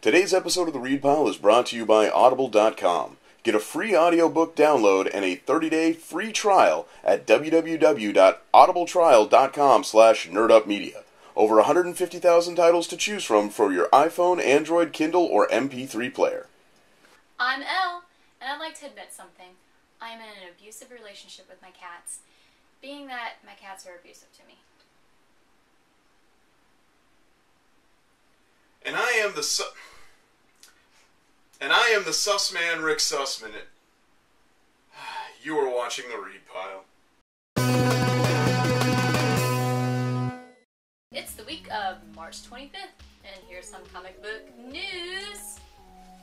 Today's episode of The Read Pile is brought to you by Audible.com. Get a free audiobook download and a 30-day free trial at www.audibletrial.com/nerdupmedia. Over 150,000 titles to choose from for your iPhone, Android, Kindle, or MP3 player. I'm Elle, and I'd like to admit something. I'm in an abusive relationship with my cats, being that my cats are abusive to me. And I am the sus man, Rick Sussman. You are watching The Read Pile. It's the week of March 25th, and here's some comic book news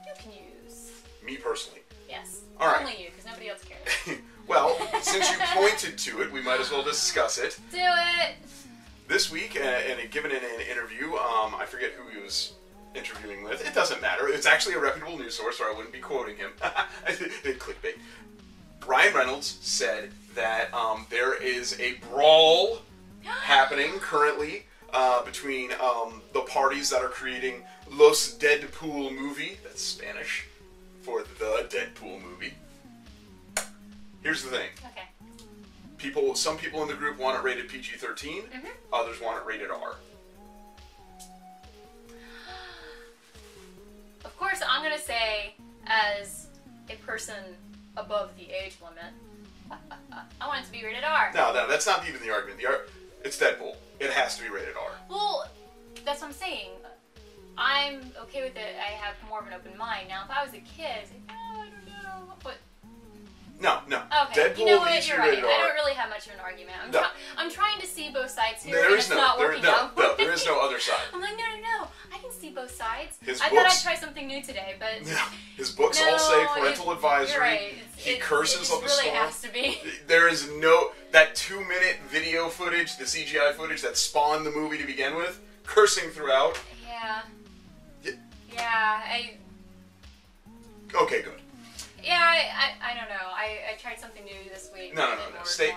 you can use. Me personally. Yes. All right. Only you, because nobody else cares. Well, since you pointed to it, we might as well discuss it. Do it! This week, and given in an interview, I forget who he was interviewing with. It doesn't matter. It's actually a reputable news source, or I wouldn't be quoting him. Clickbait. Ryan Reynolds said that there is a brawl happening currently between the parties that are creating Los Deadpool movie, that's Spanish, for the Deadpool movie. Here's the thing. Okay. Some people in the group want it rated PG-13, others want it rated R. Of course, I'm going to say, as a person above the age limit, I want it to be rated R. No, that's not even the argument. It's Deadpool. It has to be rated R. Well, that's what I'm saying. I'm okay with it. I have more of an open mind. Now, if I was a kid, I'd say, oh, I don't know. But No. okay, Deadpool you know what? needs to You're be right. rated I R. don't really have much of an argument. I'm trying to see both sides here, There and is it's not working out. No, there is no other side. I'm like, no. I can see both sides. His I thought I'd try something new today, but his books all say parental advisory. You're right. He curses up a storm. It really storm. has to be. There is that 2-minute video footage, the CGI footage that spawned the movie to begin with, cursing throughout. Yeah. Okay, good. Yeah, I don't know. I tried something new this week. No. You stay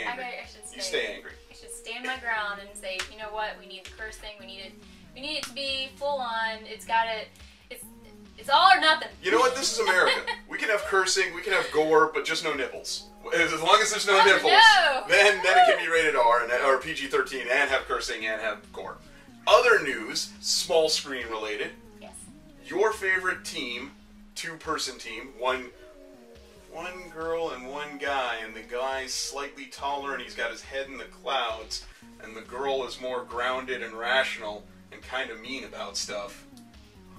angry. I should stay. You stay angry. I should stand my ground and say, you know what? We need the cursing. We need it to be full on. It's all or nothing. You know what? This is America. We can have cursing, we can have gore, but just no nipples. As long as there's no nipples, no. then it can be rated R or PG-13 and have cursing and have gore. Other news, small screen related. Yes. Your favorite team, 2-person team, one girl and one guy, and the guy's slightly taller and he's got his head in the clouds, and the girl is more grounded and rational and kind of mean about stuff.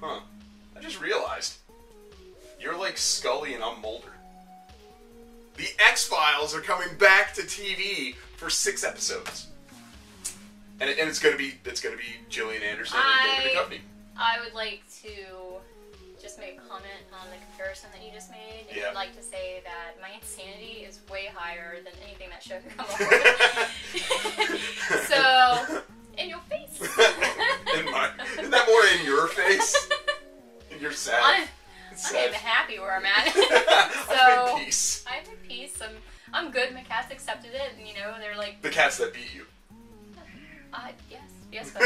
Huh. I just realized. You're like Scully and I'm Mulder. The X-Files are coming back to TV for 6 episodes. And it's gonna be Gillian Anderson and David Duchovny. I would like to just make a comment on the comparison that you just made. And I'd like to say that my insanity is way higher than anything that show could come up with. So, in your face. Isn't that more in your face? You're sad. I'm even happy where I'm at. So, I'm in peace. I'm in peace. I'm good. My cats accepted it, and they're like the cats that beat you. Yes. But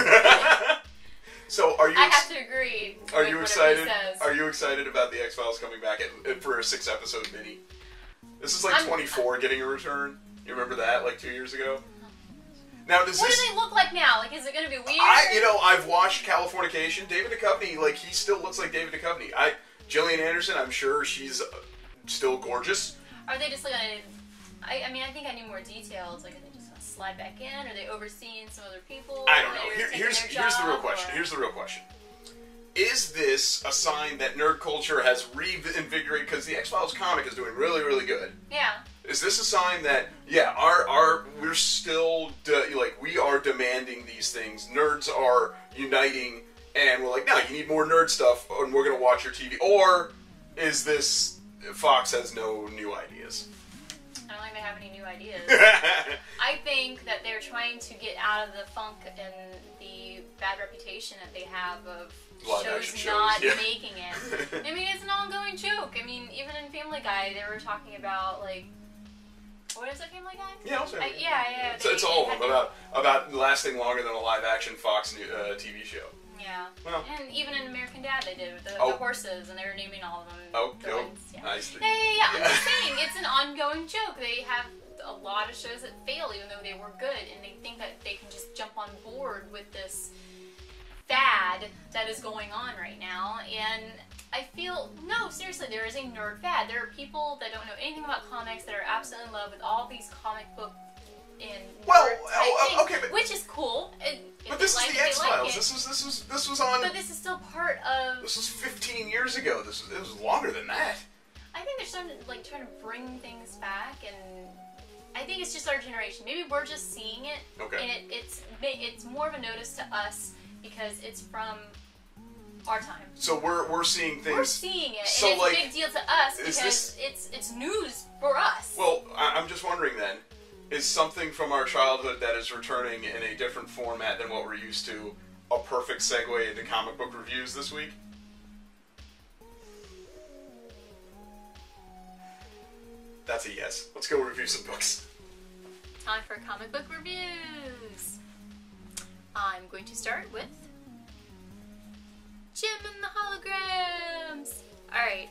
so are you? I have to agree. Are you excited? Says. Are you excited about the X-Files coming back for a 6-episode mini? This is like 24 getting a return. You remember that like 2 years ago? Now what do they look like now? Like, is it going to be weird? I've watched Californication. David Duchovny, like, he still looks like David Duchovny. Gillian Anderson, I'm sure she's still gorgeous. Are they just like I think I need more details. Like, are they just going to slide back in? Are they overseeing some other people? I don't know. Here's the real question. Here's the real question. Is this a sign that nerd culture has reinvigorated? Because the X-Files comic is doing really, really good. Yeah. Is this a sign that we're still we are demanding these things? Nerds are uniting, and we're like, no, you need more nerd stuff, and we're gonna watch your TV. Or is this Fox has no new ideas? I don't think they have any new ideas. I think that they're trying to get out of the funk and the bad reputation that they have of shows not making it. I mean, it's an ongoing joke. I mean, even in Family Guy, they were talking about like What is it, Family Guy? Yeah, I'll say it. Yeah. It's all of them about lasting longer than a live-action Fox TV show. Yeah. Yeah. Well. And even in American Dad, they did with the horses, and they were naming all of them. Yeah. Nice. Yeah. I'm just saying, it's an ongoing joke. They have a lot of shows that fail, even though they were good, and they think that they can just jump on board with this fad that is going on right now. And I feel, no, seriously, there is a nerd fad. There are people that don't know anything about comics that are absolutely in love with all these comic book okay, but which is cool. But this is the X-Files. This was on. But this is still part of. This was 15 years ago. It was longer than that. I think they're starting to trying to bring things back, and I think it's just our generation. Maybe we're just seeing it, and it's more of a notice to us because it's from our time. So we're seeing things. We're seeing it, so and it's a big deal to us because it's news for us. Well, I'm just wondering then. Is something from our childhood that is returning in a different format than what we're used to a perfect segue into comic book reviews this week? That's a yes. Let's go review some books. Time for comic book reviews. I'm going to start with Jim and the Holograms. Alright.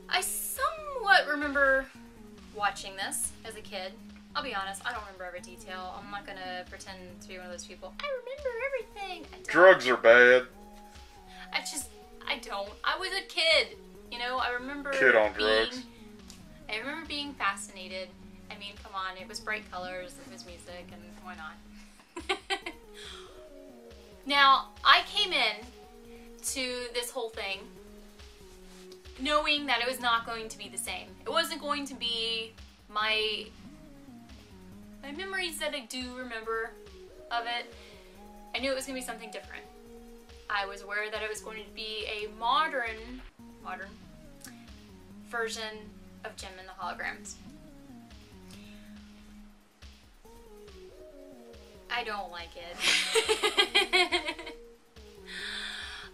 I somewhat remember watching this as a kid. I'll be honest, I don't remember every detail. I'm not gonna pretend to be one of those people. I remember everything. I don't. Drugs are bad. I don't. I was a kid. You know, I remember kid on drugs. I remember being fascinated. I mean, come on, it was bright colors, it was music, and why not? Now, I came in to this whole thing knowing that it was not going to be the same. It wasn't going to be my memories that I do remember of it. I knew it was going to be something different. I was aware that it was going to be a modern version of Jim and the Holograms. I don't like it.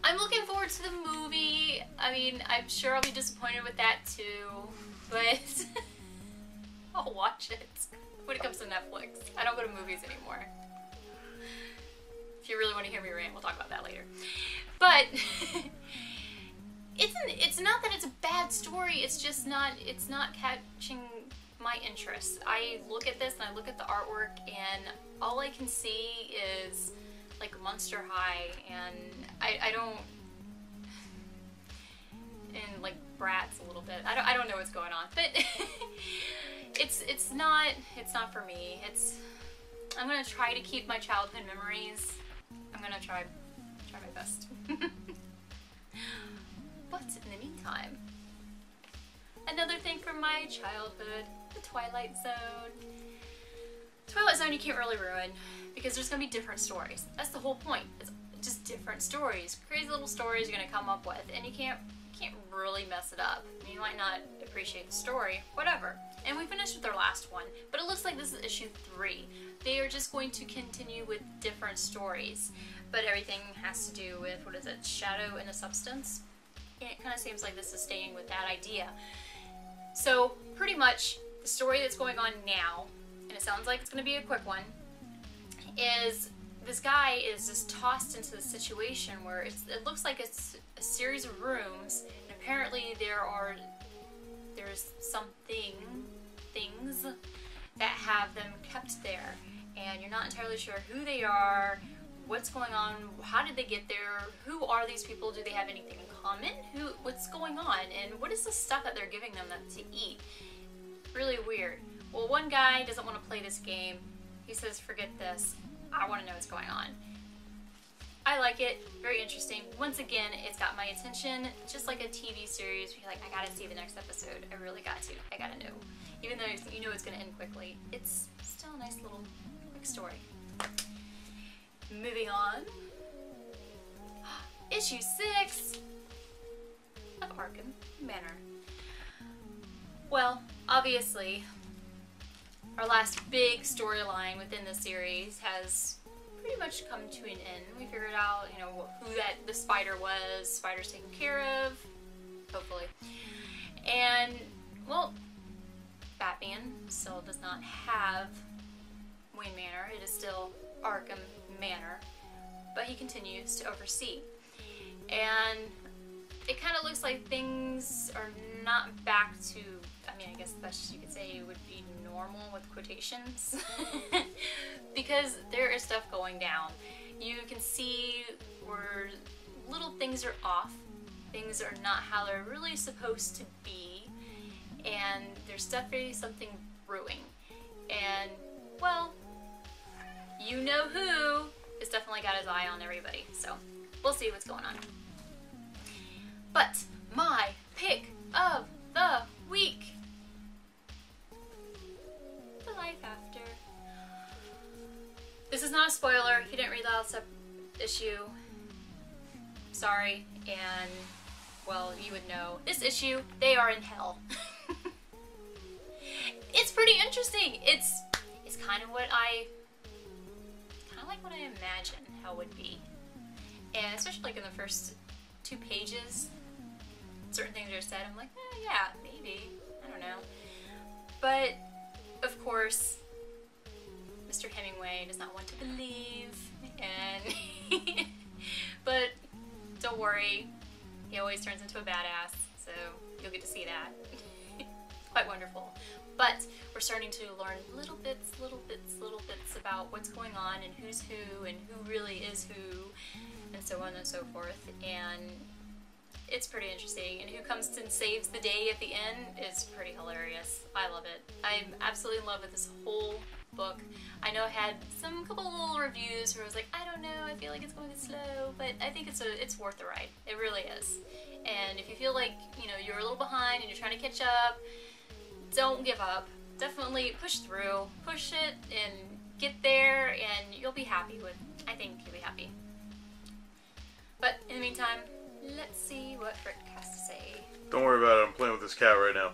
I'm looking forward to the movie. I mean, I'm sure I'll be disappointed with that too, but I'll watch it when it comes to Netflix. I don't go to movies anymore. If you really want to hear me rant, we'll talk about that later. But it's not that it's a bad story. It's just not catching my interest. I look at this and I look at the artwork, and all I can see is like Monster High, and I don't, and like Bratz a little bit. I don't know what's going on, but it's not for me. I'm gonna try to keep my childhood memories. I'm gonna try my best. But in the meantime, another thing from my childhood, the Twilight Zone. Twilight Zone you can't really ruin because there's gonna be different stories. That's the whole point. It's just different stories, crazy little stories you're gonna come up with, and you can't really mess it up. I mean, you might not appreciate the story, whatever. And we finished with our last one, but it looks like this is issue 3. They are just going to continue with different stories, but everything has to do with, what is it, shadow and a substance? And it kind of seems like this is staying with that idea. So pretty much the story that's going on now, and it sounds like it's going to be a quick one, is this guy is just tossed into the situation where it looks like it's a series of rooms, and apparently there's things that have them kept there, and you're not entirely sure who they are, what's going on, how did they get there, who are these people, do they have anything in common, what's going on, and what is the stuff that they're giving them to eat. Really weird. Well, one guy doesn't want to play this game. He says, forget this, I want to know what's going on. I like it, very interesting. Once again, it's got my attention, just like a TV series. You're like, I gotta see the next episode. I really got to. I gotta know. Even though you know it's gonna end quickly, it's still a nice little quick story. Moving on. Issue 6 of Arkham Manor. Well, obviously, our last big storyline within the series has pretty much come to an end. We figured out, you know, who the spider was. Spider's taken care of, hopefully. And, well, Batman still does not have Wayne Manor. It is still Arkham manner, but he continues to oversee. And it kind of looks like things are not back to, I mean, I guess the best you could say would be normal with quotations, because there is stuff going down. You can see where little things are off, things are not how they're really supposed to be, and there's definitely something brewing. And, well, you know who has definitely got his eye on everybody, so we'll see what's going on. But my pick of the week, The Life After. This is not a spoiler. If you didn't read the last issue, sorry, and, well, you would know. This issue, they are in hell. It's pretty interesting. It's kind of like what I imagine hell would be. And especially like in the first 2 pages, certain things are said, I'm like, yeah, maybe, I don't know. But, of course, Mr. Hemingway does not want to believe, and but don't worry, he always turns into a badass, so you'll get to see that. Quite wonderful. But we're starting to learn little bits about what's going on and who's who and who really is who, and so on and so forth. And it's pretty interesting. And who comes and saves the day at the end is pretty hilarious. I love it. I'm absolutely in love with this whole book. I know I had some couple little reviews where I was like, I don't know, I feel like it's going slow, but I think it's worth the ride. It really is. And if you feel like, you know, you're a little behind and you're trying to catch up, don't give up. Definitely push through, push it, and get there, and you'll be happy with. I think you'll be happy. But in the meantime, let's see what Rick has to say. Don't worry about it. I'm playing with this cat right now.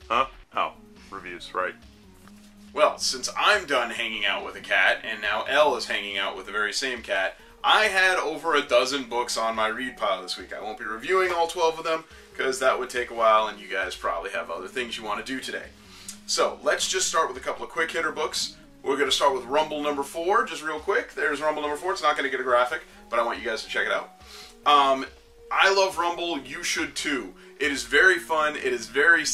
Huh? Oh, reviews, right. Well, since I'm done hanging out with a cat, and now Elle is hanging out with the very same cat, I had over a dozen books on my read pile this week. I won't be reviewing all 12 of them, because that would take a while, and you guys probably have other things you want to do today. So, let's just start with a couple of quick hitter books. We're going to start with Rumble number 4, just real quick. There's Rumble number 4. It's not going to get a graphic, but I want you guys to check it out. I love Rumble. You should too. It is very fun. It is very,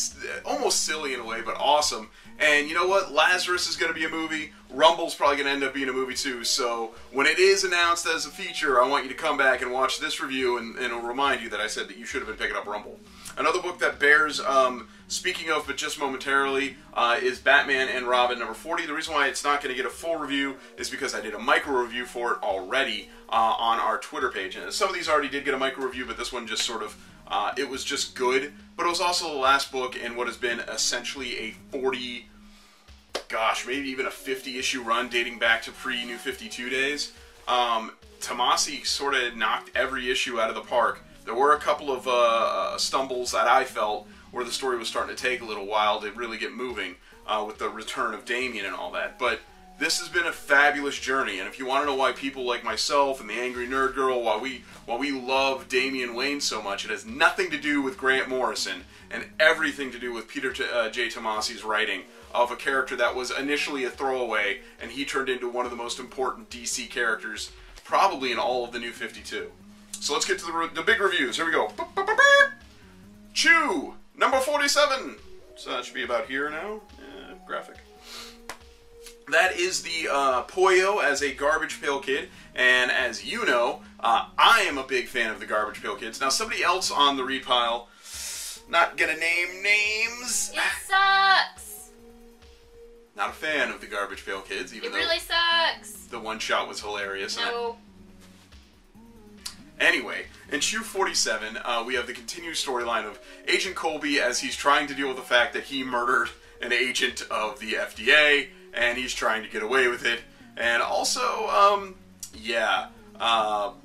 almost silly in a way, but awesome. And you know what? Lazarus is going to be a movie. Rumble's probably going to end up being a movie too. So when it is announced as a feature, I want you to come back and watch this review, and it'll remind you that I said that you should have been picking up Rumble. Another book that bears speaking of, but just momentarily, is Batman and Robin number 40. The reason why it's not going to get a full review is because I did a micro review for it already on our Twitter page. And some of these already did get a micro review, but this one just sort of, it was just good. But it was also the last book in what has been essentially a 40, gosh, maybe even a 50-issue run dating back to pre-New 52 days. Tomasi sort of knocked every issue out of the park. There were a couple of stumbles that I felt where the story was starting to take a little while to really get moving with the return of Damian and all that. But this has been a fabulous journey, and if you want to know why people like myself and the Angry Nerdgirl, why we love Damian Wayne so much, it has nothing to do with Grant Morrison and everything to do with Peter J. Tomasi's writing of a character that was initially a throwaway, and he turned into one of the most important DC characters probably in all of the New 52. So let's get to the big reviews. Here we go. Chew, number 47. So that should be about here now. Graphic. That is the Poyo as a Garbage Pail Kid, and as you know, I am a big fan of the Garbage Pail Kids. Now, somebody else on the read pile, not gonna name names. It sucks. Not a fan of the Garbage Pail Kids, even though it really sucks. The one shot was hilarious. No. Anyway, in Chew 47, we have the continued storyline of Agent Colby as he's trying to deal with the fact that he murdered an agent of the FDA, and he's trying to get away with it. And also,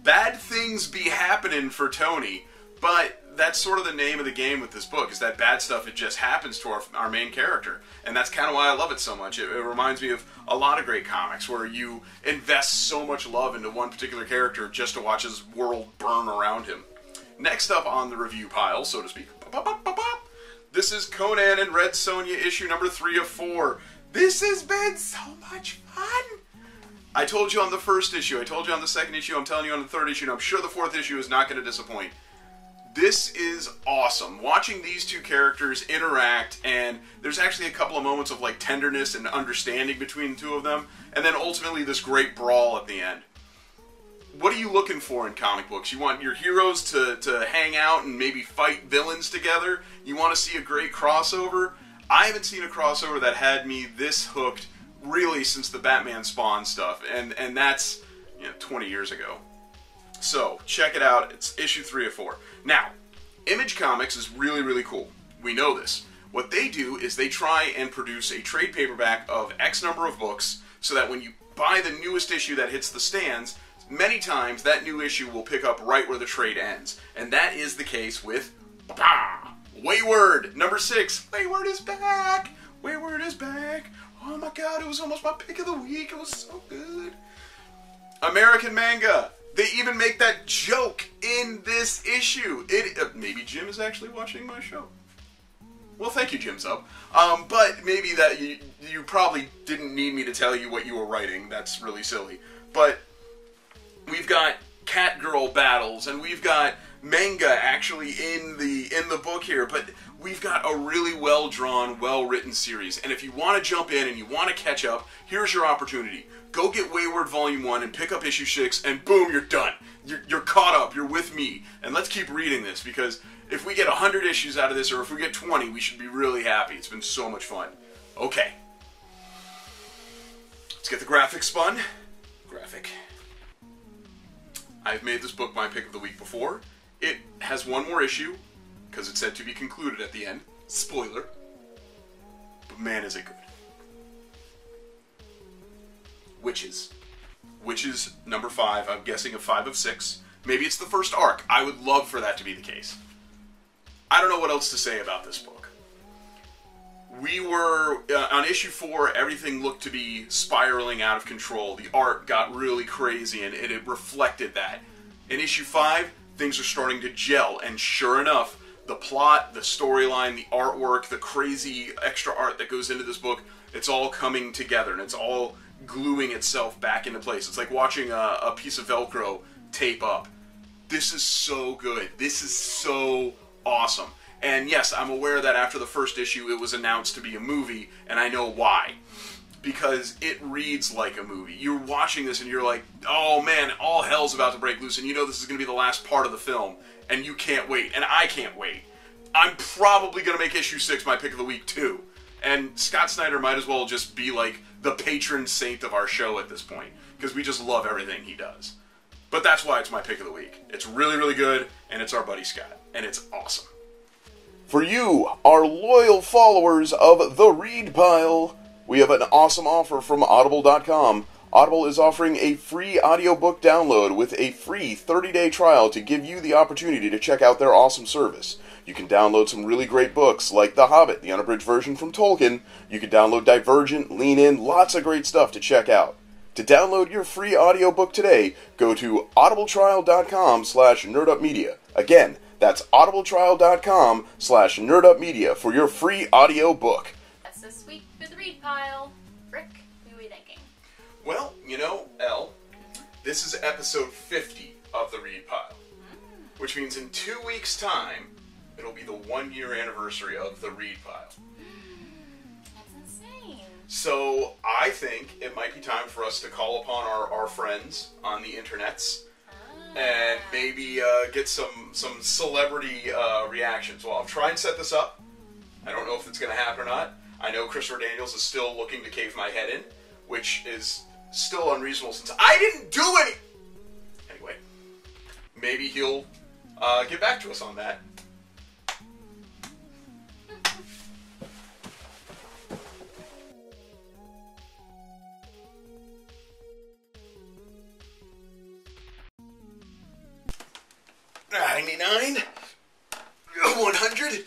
bad things be happening for Tony, but that's sort of the name of the game with this book, is that bad stuff, it just happens to our main character. And that's kind of why I love it so much. It reminds me of a lot of great comics where you invest so much love into one particular character just to watch his world burn around him. Next up on the review pile, so to speak, this is Conan and Red Sonja issue number 3 of 4. This has been so much fun! I told you on the first issue, I told you on the second issue, I'm telling you on the third issue, and I'm sure the fourth issue is not going to disappoint. This is awesome. Watching these two characters interact, and there's actually a couple of moments of like tenderness and understanding between the two of them, and then ultimately this great brawl at the end. What are you looking for in comic books? You want your heroes to hang out and maybe fight villains together? You want to see a great crossover? I haven't seen a crossover that had me this hooked really since the Batman Spawn stuff, and that's 20 years ago. So check it out. It's issue 3 of 4. Now, Image Comics is really, really cool. We know this. What they do is they try and produce a trade paperback of X number of books so that when you buy the newest issue that hits the stands, many times that new issue will pick up right where the trade ends. And that is the case with Wayward, number 6. Wayward is back! Wayward is back! Oh my god, it was almost my pick of the week. It was so good. American manga. They even make that joke in this issue. Maybe Jim is actually watching my show. Well, thank you, Jim Sub. But maybe that you probably didn't need me to tell you what you were writing. That's really silly. But we've got cat-girl battles, and we've got manga actually in the book here, but we've got a really well-drawn, well-written series. And if you want to jump in and you want to catch up, here's your opportunity. Go get Wayward Volume 1 and pick up issue 6, and boom, you're done. You're caught up. You're with me. And let's keep reading this, because if we get 100 issues out of this, or if we get 20, we should be really happy. It's been so much fun. Okay. Let's get the graphic spun. Graphic. I've made this book my pick of the week before. It has one more issue, because it's said to be concluded at the end. Spoiler. But man, is it good. Witches. Witches, number 5. I'm guessing a 5 of 6. Maybe it's the first arc. I would love for that to be the case. I don't know what else to say about this book. We were, on issue 4, everything looked to be spiraling out of control. The art got really crazy, and it reflected that. In issue 5, things are starting to gel, and sure enough, the plot, the storyline, the artwork, the crazy extra art that goes into this book, it's all coming together, and it's all gluing itself back into place. It's like watching a piece of Velcro tape up. This is so good. This is so awesome. And yes, I'm aware that after the first issue it was announced to be a movie, and I know why. Because it reads like a movie. You're watching this and you're like, oh man, all hell's about to break loose, and you know this is going to be the last part of the film, and you can't wait, and I can't wait. I'm probably going to make issue 6 my pick of the week too. And Scott Snyder might as well just be like the patron saint of our show at this point, because we just love everything he does. But that's why it's my pick of the week. It's really, really good, and it's our buddy Scott, and it's awesome. For you, our loyal followers of The Read Pile, we have an awesome offer from Audible.com. Audible is offering a free audiobook download with a free 30-day trial to give you the opportunity to check out their awesome service. You can download some really great books like The Hobbit, the unabridged version from Tolkien. You can download Divergent, Lean In, lots of great stuff to check out. To download your free audiobook today, go to audibletrial.com/nerdupmedia. Again, that's audibletrial.com/nerdupmedia for your free audiobook. That's this week for The Read Pile. Rick, who are we thinking? Well, you know, Elle, this is episode 50 of The Read Pile. Which means in 2 weeks' time, it'll be the 1-year anniversary of The Read Pile. That's insane. So I think it might be time for us to call upon our friends on the internets and maybe get some celebrity reactions. Well, I'll try and set this up. I don't know if it's going to happen or not. I know Christopher Daniels is still looking to cave my head in, which is still unreasonable since I didn't do any. Anyway, maybe he'll get back to us on that. $99, 100.